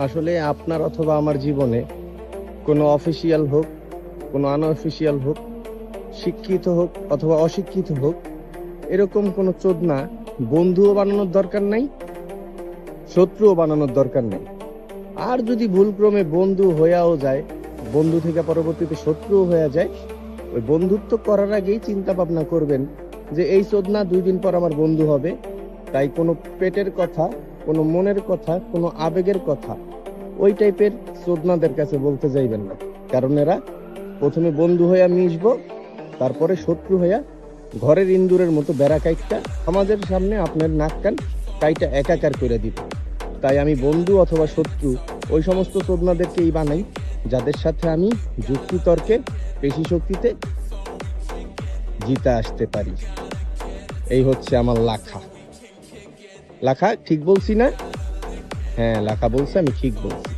আসলে আপনার অথবা আমার জীবনে কোনো অফিসিয়াল হোক, কোনো আনঅফিসিয়াল হোক, শিক্ষিত হোক অথবা অশিক্ষিত হোক, এরকম কোনো চোদনা বন্ধুও বানানোর দরকার নাই, শত্রুও বানানোর দরকার নেই। আর যদি ভুলক্রমে বন্ধু হয়েও যায়, বন্ধু থেকে পরবর্তীতে শত্রুও হয়ে যায়, ওই বন্ধুত্ব করার আগেই চিন্তা ভাবনা করবেন যে এই চোদনা 2 দিন পর আমার বন্ধু হবে। তাই কোনো পেটের কথা, কোনো মনের কথা, কোনো আবেগের কথা ওই টাইপের চোদনাদের কাছে বলতে যাইবেন না। কারণ এরা প্রথমে বন্ধু হইয়া মিশবো, তারপরে শত্রু হইয়া ঘরের ইন্দুরের মতো বেড়া কাইটটা সমাজের সামনে আপনার নাক কান কাইটা একাকার করে দিবে। তাই আমি বন্ধু অথবা শত্রু ওই সমস্ত চোদনাদেরকেই বানাই যাদের সাথে আমি যুক্তিতর্কে, পেশি শক্তিতে জিতে আসতে পারি। এই হচ্ছে আমার লাখা। লাখা ঠিক বলছি না? হ্যাঁ, লাখা বলছে, আমি ঠিক বলছি।